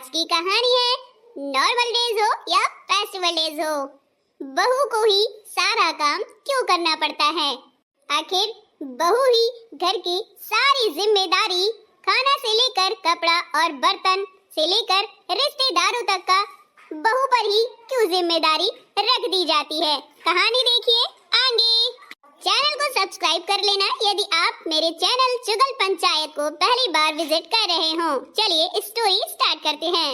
आज की कहानी है नॉर्मल डेज हो या फेस्टिवल डेज हो, बहू को ही सारा काम क्यों करना पड़ता है। आखिर बहू ही घर की सारी जिम्मेदारी, खाना से लेकर कपड़ा और बर्तन से लेकर रिश्तेदारों तक का बहू पर ही क्यों जिम्मेदारी रख दी जाती है। कहानी देखिए आगे। चैनल को सब्सक्राइब कर लेना यदि आप मेरे चैनल चुगल पंचायत को पहली बार विजिट कर रहे हो। चलिए स्टोरी स्टार्ट करते हैं।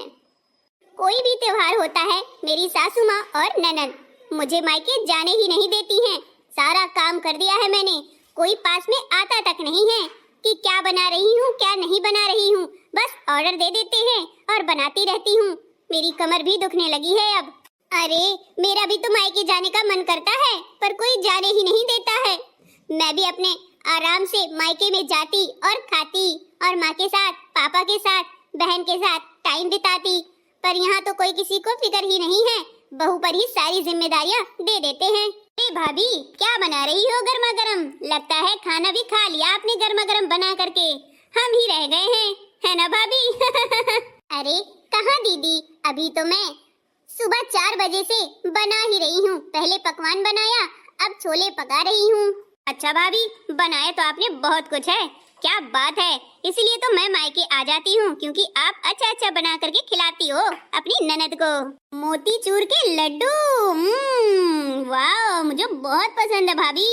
कोई भी त्योहार होता है, मेरी सासू माँ और ननद मुझे मायके जाने ही नहीं देती हैं। सारा काम कर दिया है मैंने, कोई पास में आता तक नहीं है कि क्या बना रही हूँ क्या नहीं बना रही हूँ। बस ऑर्डर दे देते हैं और बनाती रहती हूँ। मेरी कमर भी दुखने लगी है अब। अरे मेरा भी तो मायके जाने का मन करता है, पर कोई जाने ही नहीं देता है। मैं भी अपने आराम से मायके में जाती और खाती और माँ के साथ, पापा के साथ, बहन के साथ टाइम बिताती, पर यहाँ तो कोई किसी को फिक्र ही नहीं है। बहू पर ही सारी जिम्मेदारियाँ दे देते हैं। अरे भाभी, क्या बना रही हो गर्मा गर्म? लगता है खाना भी खा लिया आपने गर्मा गर्म बना करके, हम ही रह गए हैं, है ना भाभी? अरे कहाँ दीदी, अभी तो मैं सुबह 4 बजे से बना ही रही हूँ। पहले पकवान बनाया, अब छोले पका रही हूँ। अच्छा भाभी, बनाया तो आपने बहुत कुछ है, क्या बात है। इसीलिए तो मैं मायके आ जाती हूँ, क्योंकि आप अच्छा अच्छा बना करके खिलाती हो अपनी ननद को। मोतीचूर के लड्डू, वाह, मुझे बहुत पसंद है भाभी।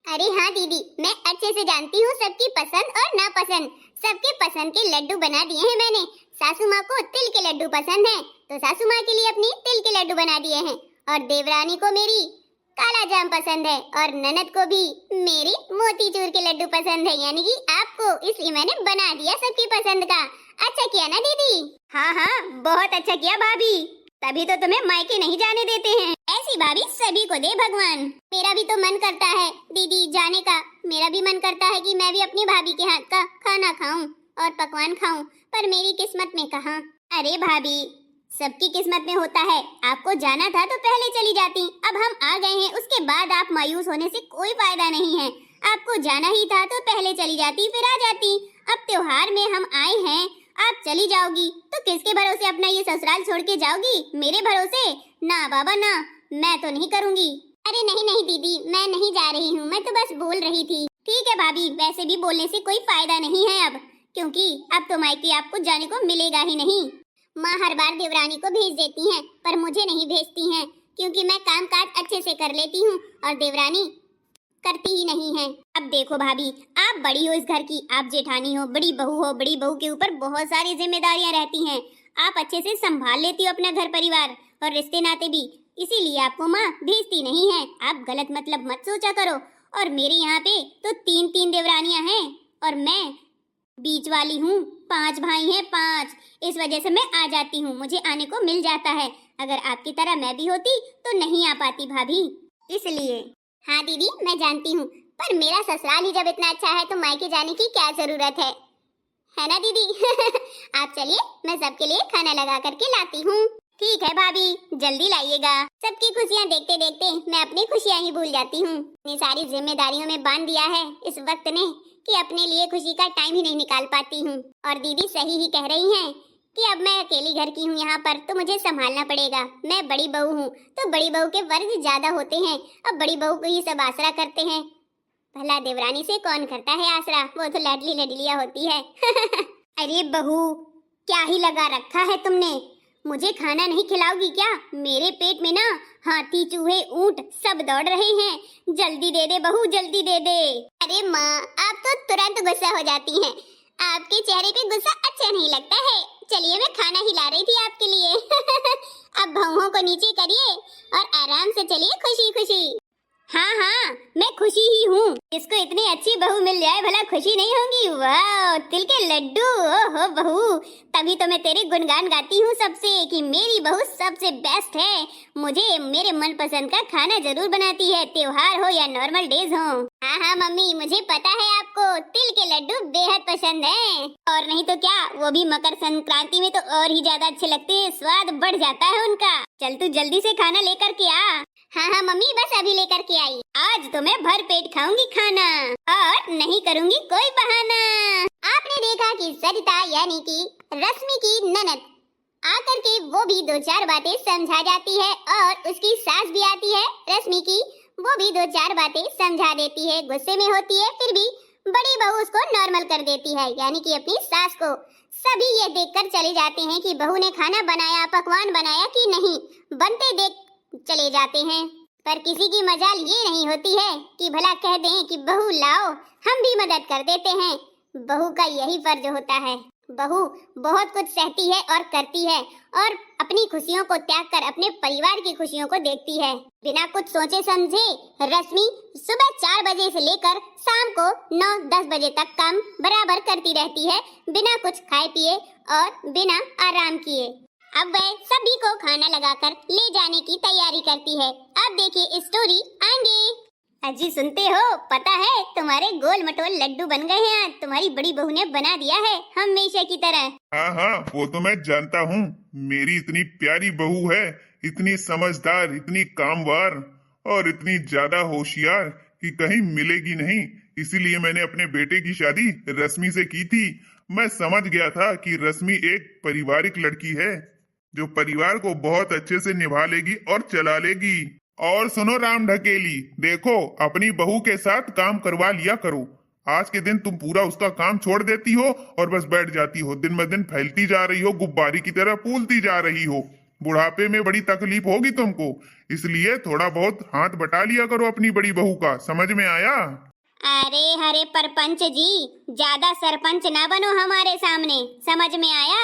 अरे हाँ दीदी, मैं अच्छे से जानती हूँ सबकी पसंद और नापसंद। सबके पसंद के लड्डू बना दिए हैं मैंने। सासू माँ को तिल के लड्डू पसंद है, तो सासू माँ के लिए अपनी तिल के लड्डू बना दिए हैं। और देवरानी को मेरी काला जाम पसंद है, और ननद को भी मेरी मोतीचूर के लड्डू पसंद है, यानी कि आपको। इसलिए मैंने बना दिया सबकी पसंद का। अच्छा किया ना दीदी? हाँ हाँ, बहुत अच्छा किया भाभी, तभी तो तुम्हें मायके नहीं जाने देते हैं। ऐसी भाभी सभी को दे भगवान। मेरा भी तो मन करता है दीदी जाने का। मेरा भी मन करता है कि मैं भी अपनी भाभी के हाथ का खाना खाऊं और पकवान खाऊं, पर मेरी किस्मत में कहाँ। अरे भाभी, सबकी किस्मत में होता है। आपको जाना था तो पहले चली जाती, अब हम आ गए हैं, उसके बाद आप मायूस होने से कोई फायदा नहीं है। आपको जाना ही था तो पहले चली जाती, फिर आ जाती। अब त्योहार में हम आए हैं, आप चली जाओगी तो किसके भरोसे अपना ये ससुराल छोड़ के जाओगी? मेरे भरोसे? ना बाबा ना, मैं तो नहीं करूँगी। अरे नहीं नहीं दीदी, मैं नहीं जा रही हूँ, मैं तो बस बोल रही थी। ठीक है भाभी, वैसे भी बोलने से कोई फायदा नहीं है अब, क्योंकि अब तो मायके आपको जाने को मिलेगा ही नहीं। माँ हर बार देवरानी को भेज देती हैं, पर मुझे नहीं भेजती हैं, क्योंकि मैं काम काज अच्छे से कर लेती हूँ और देवरानी करती ही नहीं है। अब देखो भाभी, आप बड़ी हो इस घर की, आप जेठानी हो, बड़ी बहू हो, बड़ी बहू के ऊपर बहुत सारी जिम्मेदारियां रहती हैं। आप अच्छे से संभाल लेती हो अपना घर परिवार और रिश्ते नाते भी, इसीलिए आपको माँ भेजती नहीं है। आप गलत मतलब मत सोचा करो। और मेरे यहाँ पे तो 3 देवरानियां हैं और मैं बीच वाली हूँ। 5 भाई हैं, 5। इस वजह से मैं आ जाती हूँ, मुझे आने को मिल जाता है। अगर आपकी तरह मैं भी होती तो नहीं आ पाती भाभी, इसलिए। हाँ दीदी, मैं जानती हूँ, पर मेरा ससुराल ही जब इतना अच्छा है तो मायके जाने की क्या जरूरत है ना दीदी? आप चलिए, मैं सबके लिए खाना लगा करके लाती हूँ। ठीक है भाभी, जल्दी लाइएगा। सबकी खुशियाँ देखते देखते मैं अपनी खुशियाँ ही भूल जाती हूँ। इतनी सारी जिम्मेदारियों में बांध दिया है इस वक्त ने कि अपने लिए खुशी का टाइम ही नहीं निकाल पाती हूँ। और दीदी सही ही कह रही हैं कि अब मैं अकेली घर की हूँ यहाँ पर, तो मुझे संभालना पड़ेगा। मैं बड़ी बहू हूँ तो बड़ी बहू के वर्ग ज्यादा होते हैं। अब बड़ी बहू को ही सब आसरा करते हैं। भला देवरानी से कौन करता है आसरा? वो तो लाडली लडलिया होती है। अरे बहू, क्या ही लगा रखा है तुमने? मुझे खाना नहीं खिलाओगी क्या? मेरे पेट में ना हाथी, चूहे, ऊंट सब दौड़ रहे हैं। जल्दी दे दे बहू, जल्दी दे दे। अरे माँ, आप तो तुरंत गुस्सा हो जाती हैं। आपके चेहरे पे गुस्सा अच्छा नहीं लगता है। चलिए, मैं खाना हिला रही थी आपके लिए। अब भौहों को नीचे करिए और आराम से चलिए खुशी खुशी। हाँ हाँ, मैं खुशी ही हूँ। इसको इतनी अच्छी बहू मिल जाए, भला खुशी नहीं होंगी? वाह, तिल के लड्डू, ओहो बहू, तभी तो मैं तेरे गुणगान गाती हूँ सबसे कि मेरी बहू सबसे बेस्ट है। मुझे मेरे मनपसंद का खाना जरूर बनाती है, त्योहार हो या नॉर्मल डेज हो। हाँ हाँ मम्मी, मुझे पता है आपको तिल के लड्डू बेहद पसंद है। और नहीं तो क्या, वो भी मकर संक्रांति में तो और ही ज्यादा अच्छे लगते हैं, स्वाद बढ़ जाता है उनका। चल तू जल्दी से खाना लेकर के आ। हाँ हाँ मम्मी, बस अभी लेकर के आई। आज तो मैं भर पेट खाऊंगी खाना और नहीं करूंगी कोई बहाना। आपने देखा कि सरिता यानी कि रश्मि की ननद भी दो चार बातें समझा जाती है और उसकी सास भी आती है रश्मि की, वो भी दो चार बातें समझा देती है। गुस्से में होती है फिर भी बड़ी बहू उसको नॉर्मल कर देती है, यानी कि अपनी सास को। सभी ये देखकर चले जाते हैं कि बहू ने खाना बनाया, पकवान बनाया कि नहीं, बनते देख चले जाते हैं। पर किसी की मजाल ये नहीं होती है कि भला कह दें कि बहू लाओ, हम भी मदद कर देते हैं। बहू का यही फर्ज होता है। बहू बहुत कुछ सहती है और करती है और अपनी खुशियों को त्याग कर अपने परिवार की खुशियों को देखती है। बिना कुछ सोचे समझे रश्मि सुबह 4 बजे से लेकर शाम को 9-10 बजे तक काम बराबर करती रहती है, बिना कुछ खाए पिए और बिना आराम किए। अब वह सभी को खाना लगाकर ले जाने की तैयारी करती है। अब देखिए स्टोरी आगे। अजी सुनते हो, पता है तुम्हारे गोल मटोल लड्डू बन गए हैं आज, तुम्हारी बड़ी बहू ने बना दिया है हमेशा की तरह। हाँ हाँ, वो तो मैं जानता हूँ। मेरी इतनी प्यारी बहू है, इतनी समझदार, इतनी कामवार और इतनी ज्यादा होशियार कि कहीं मिलेगी नहीं। इसीलिए मैंने अपने बेटे की शादी रश्मि से की थी। मैं समझ गया था कि रश्मि एक पारिवारिक लड़की है जो परिवार को बहुत अच्छे से निभा लेगी और चला लेगी। और सुनो राम ढकेली, देखो अपनी बहू के साथ काम करवा लिया करो। आज के दिन तुम पूरा उसका काम छोड़ देती हो और बस बैठ जाती हो। दिन ब दिन फैलती जा रही हो, गुब्बारी की तरह फूलती जा रही हो। बुढ़ापे में बड़ी तकलीफ होगी तुमको, इसलिए थोड़ा बहुत हाथ बटा लिया करो अपनी बड़ी बहू का। समझ में आया? अरे हरे परपंच जी, ज्यादा सरपंच ना बनो हमारे सामने। समझ में आया?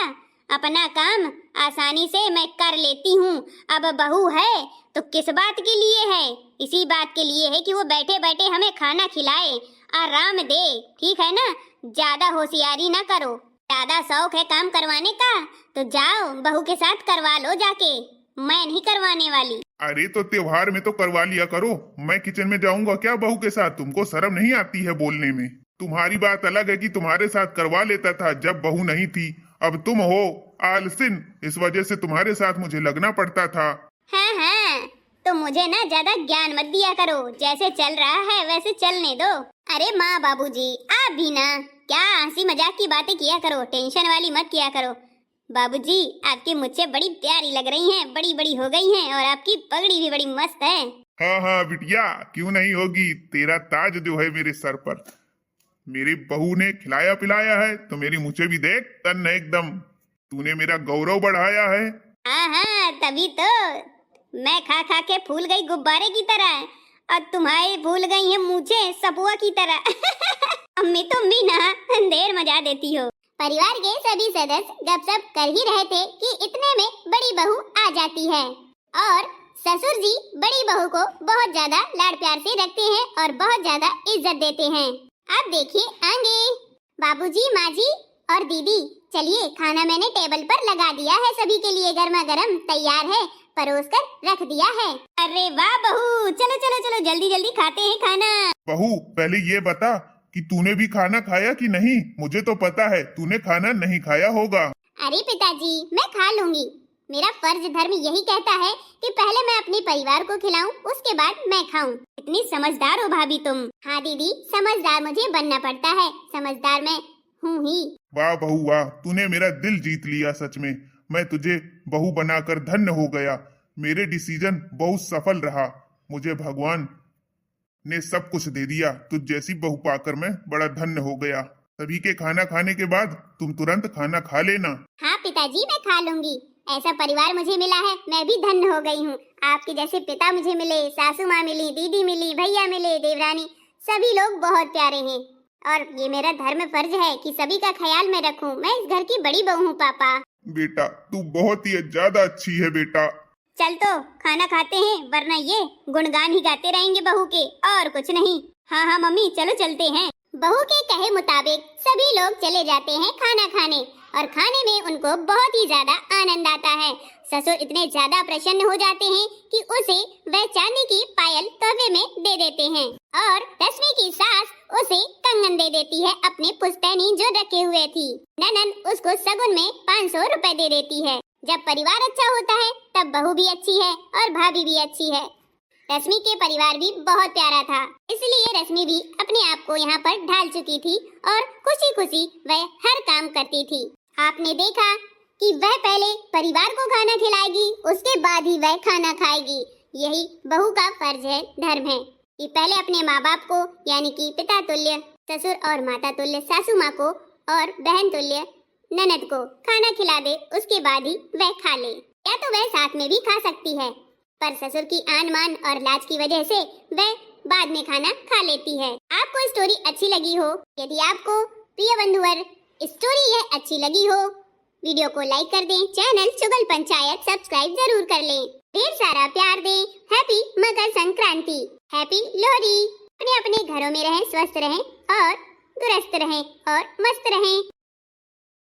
अपना काम आसानी से मैं कर लेती हूँ। अब बहू है तो किस बात के लिए है? इसी बात के लिए है कि वो बैठे बैठे हमें खाना खिलाए, आराम दे, ठीक है ना? ज्यादा होशियारी ना करो। ज्यादा शौक है काम करवाने का तो जाओ बहू के साथ करवा लो जाके, मैं नहीं करवाने वाली। अरे तो त्योहार में तो करवा लिया करो। मैं किचन में जाऊंगा क्या बहू के साथ? तुमको शर्म नहीं आती है बोलने में? तुम्हारी बात अलग है कि तुम्हारे साथ करवा लेता था जब बहू नहीं थी। अब तुम हो आलसिन, इस वजह से तुम्हारे साथ मुझे लगना पड़ता था। हाँ हाँ, तो मुझे ना ज्यादा ज्ञान मत दिया करो। जैसे चल रहा है वैसे चलने दो। अरे माँ बाबूजी, आप भी ना क्या हंसी मजाक की बातें किया करो, टेंशन वाली मत किया करो। बाबूजी, आपकी मुझसे बड़ी प्यारी लग रही हैं, बड़ी बड़ी हो गई हैं और आपकी पगड़ी भी बड़ी मस्त है। हाँ हाँ बिटिया, क्यों नहीं होगी। तेरा ताज जो है मेरे सर पर, मेरी बहू ने खिलाया पिलाया है तो मेरी मुझे भी देख, तन एकदम। तूने मेरा गौरव बढ़ाया है। हाँ हाँ, तभी तो मैं खा खा के फूल गई गुब्बारे की तरह और तुम्हारी फूल गई है मुझे सपुआ की तरह। अम्मी तुम भी ना देर मजा देती हो। परिवार के सभी सदस्य गपशप कर ही रहे थे कि इतने में बड़ी बहू आ जाती है और ससुर जी बड़ी बहू को बहुत ज्यादा लाड़ प्यार से रखते हैं और बहुत ज्यादा इज्जत देते हैं। अब देखिए आगे। बाबूजी, माँ जी और दीदी, चलिए खाना मैंने टेबल पर लगा दिया है, सभी के लिए गर्मा गर्म तैयार है, परोस कर रख दिया है। अरे वाह बहू, चलो चलो चलो जल्दी जल्दी खाते हैं खाना। बहू पहले ये बता कि तूने भी खाना खाया कि नहीं? मुझे तो पता है तूने खाना नहीं खाया होगा। अरे पिताजी, मैं खा लूंगी। मेरा फर्ज धर्म यही कहता है कि पहले मैं अपने परिवार को खिलाऊं, उसके बाद मैं खाऊं। इतनी समझदार हो भाभी तुम। हाँ दीदी, समझदार मुझे बनना पड़ता है, समझदार मैं हूँ ही। वाह बहू वाह, तूने मेरा दिल जीत लिया। सच में मैं तुझे बहू बनाकर धन्य हो गया। मेरे डिसीजन बहुत सफल रहा। मुझे भगवान ने सब कुछ दे दिया। तुझ जैसी बहू पाकर मैं बड़ा धन्य हो गया। सभी के खाना खाने के बाद तुम तुरंत खाना खा लेना। हाँ पिताजी, मैं खा लूंगी। ऐसा परिवार मुझे मिला है, मैं भी धन्य हो गई हूँ। आपके जैसे पिता मुझे मिले, सासू माँ मिली, दीदी मिली, भैया मिले, देवरानी, सभी लोग बहुत प्यारे हैं और ये मेरा धर्म फर्ज है कि सभी का ख्याल मैं रखूं। मैं इस घर की बड़ी बहू हूँ पापा। बेटा तू बहुत ही ज्यादा अच्छी है बेटा। चल तो खाना खाते हैं, वरना ये गुणगान ही गाते रहेंगे बहू के और कुछ नहीं। हाँ हाँ मम्मी, चलो चलते हैं। बहू के कहे मुताबिक सभी लोग चले जाते हैं खाना खाने और खाने में उनको बहुत ही ज्यादा आनंद आता है। ससुर इतने ज्यादा प्रसन्न हो जाते हैं कि उसे वह चांदी की पायल तोहफे में दे देते हैं और रश्मि की सास उसे कंगन दे देती है अपने पुश्तैनी जो रखे हुए थी। ननद उसको सगुन में 500 रुपए दे देती है। जब परिवार अच्छा होता है तब बहू भी अच्छी है और भाभी भी अच्छी है। रश्मि के परिवार भी बहुत प्यारा था, इसलिए रश्मि भी अपने आप को यहाँ पर ढाल चुकी थी और खुशी खुशी वह हर काम करती थी। आपने देखा कि वह पहले परिवार को खाना खिलाएगी, उसके बाद ही वह खाना खाएगी। यही बहू का फर्ज है, धर्म है कि पहले अपने माँ बाप को यानी कि पिता तुल्य ससुर और माता तुल्य सासू माँ को और बहन तुल्य ननद को खाना खिला दे, उसके बाद ही वह खा ले। या तो वह साथ में भी खा सकती है, पर ससुर की आन मान और लाज की वजह से वह बाद में खाना खा लेती है। आपको स्टोरी अच्छी लगी हो, यदि आपको प्रिय बंधुवर स्टोरी यह अच्छी लगी हो, वीडियो को लाइक कर दें, चैनल चुगल पंचायत सब्सक्राइब जरूर कर लें, ढेर सारा प्यार दें। Happy Makar Sankranti, happy Lohri. अपने अपने घरों में रहें, स्वस्थ रहें और दुरुस्त रहें और मस्त रहें।